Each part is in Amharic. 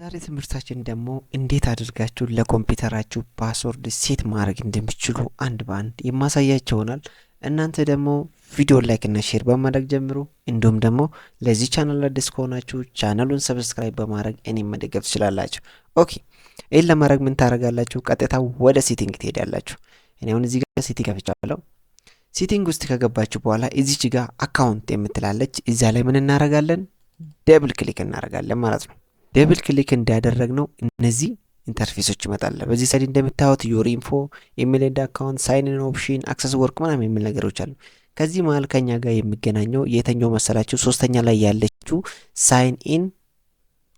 በዛሬ ትምህርታችን ደግሞ እንዴት አድርጋችሁ ለኮምፒውተራችሁ ፓስወርድ ሴት ማድረግ እንደምትችሉ አንድ በአንድ የማሳያችሁ ይሆናል። እናንተ ደግሞ ቪዲዮ ላይክ እና ሼር በማድረግ ጀምሩ። እንዲሁም ደግሞ ለዚህ ቻናል አዲስ ከሆናችሁ ቻናሉን ሰብስክራይብ በማድረግ እኔን መደገፍ ትችላላችሁ። ኦኬ፣ ይህን ለማድረግ ምን ታደርጋላችሁ? ቀጥታ ወደ ሴቲንግ ትሄዳላችሁ። እኔ አሁን እዚህ ጋር ሴቲንግ ከፍቻለሁ። ሴቲንግ ውስጥ ከገባችሁ በኋላ እዚች ጋር አካውንት የምትላለች እዛ ላይ ምን እናደርጋለን? ደብል ክሊክ እናደርጋለን ማለት ነው። ደብል ክሊክ እንዳደረግነው እነዚህ ኢንተርፌሶች ይመጣል። በዚህ ሳይድ እንደምታዩት ዮር ኢንፎ፣ ኢሜል ኤንድ አካውንት፣ ሳይን ኢን ኦፕሽን፣ አክሰስ ወርክ ምናምን የሚል ነገሮች አሉ። ከዚህ መሀል ከኛ ጋር የሚገናኘው የተኛው መሰላችሁ? ሶስተኛ ላይ ያለችው ሳይን ኢን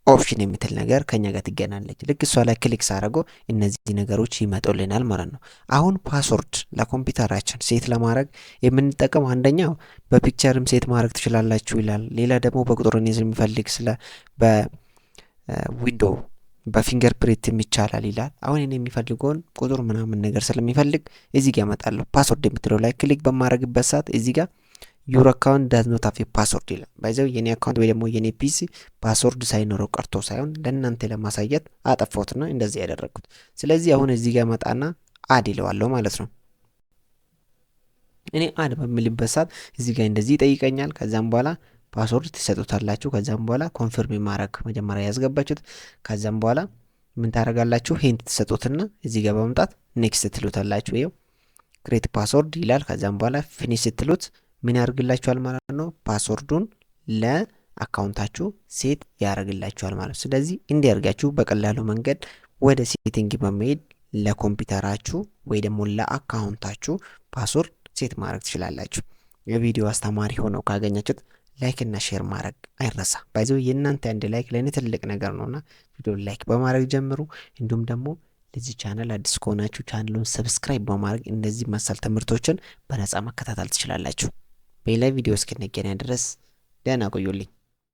ኦፕሽን የምትል ነገር ከኛ ጋር ትገናለች። ልክ እሷ ላይ ክሊክ ሳደርገው እነዚህ ነገሮች ይመጡልናል ማለት ነው። አሁን ፓስወርድ ለኮምፒውተራችን ሴት ለማድረግ የምንጠቀም አንደኛው በፒክቸርም ሴት ማድረግ ትችላላችሁ ይላል። ሌላ ደግሞ በቁጥር የሚፈልግ ስለ ዊንዶ በፊንገር ፕሪንትም ይቻላል ይላል። አሁን እኔ የሚፈልገውን ቁጥር ምናምን ነገር ስለሚፈልግ እዚህ ጋር እመጣለሁ። ፓስወርድ የምትለው ላይ ክሊክ በማድረግበት ሰዓት እዚህ ጋር ዩር አካውንት ዳዝ ኖት ሃቭ ፓስወርድ ይላል። ባይዘው የኔ አካውንት ወይ ደግሞ የኔ ፒሲ ፓስወርድ ሳይኖረው ቀርቶ ሳይሆን ለእናንተ ለማሳየት አጠፋሁት ነው እንደዚህ ያደረግኩት። ስለዚህ አሁን እዚህ ጋር መጣና አድ ይለዋለሁ ማለት ነው። እኔ አድ በሚልበት ሰዓት እዚህ ጋር እንደዚህ ይጠይቀኛል። ከዛም በኋላ ፓስወርድ ትሰጡታላችሁ። ከዛም በኋላ ኮንፈርም ማድረግ መጀመሪያ ያስገባችሁት። ከዛም በኋላ ምን ታደርጋላችሁ? ሂንት ትሰጡትና እዚህ ጋር በመምጣት ኔክስት ትሉታላችሁ። ይኸው ክሬት ፓስወርድ ይላል። ከዛም በኋላ ፊኒሽ ስትሉት ምን ያደርግላችኋል ማለት ነው? ፓስወርዱን ለአካውንታችሁ ሴት ያደርግላችኋል ማለት ነው። ስለዚህ እንዲያርጋችሁ በቀላሉ መንገድ ወደ ሴቲንግ በመሄድ ለኮምፒውተራችሁ ወይ ደግሞ ለአካውንታችሁ ፓስወርድ ሴት ማድረግ ትችላላችሁ። የቪዲዮ አስተማሪ ሆነው ካገኛችሁት ላይክ እና ሼር ማድረግ አይረሳ። ባይዘው የእናንተ አንድ ላይክ ለእኔ ትልቅ ነገር ነውና ቪዲዮ ላይክ በማድረግ ጀምሩ። እንዲሁም ደግሞ ለዚህ ቻናል አዲስ ከሆናችሁ ቻናሉን ሰብስክራይብ በማድረግ እንደዚህ መሰል ትምህርቶችን በነጻ መከታተል ትችላላችሁ። በሌላ ቪዲዮ እስክንገናኝ ድረስ ደህና ቆዩልኝ።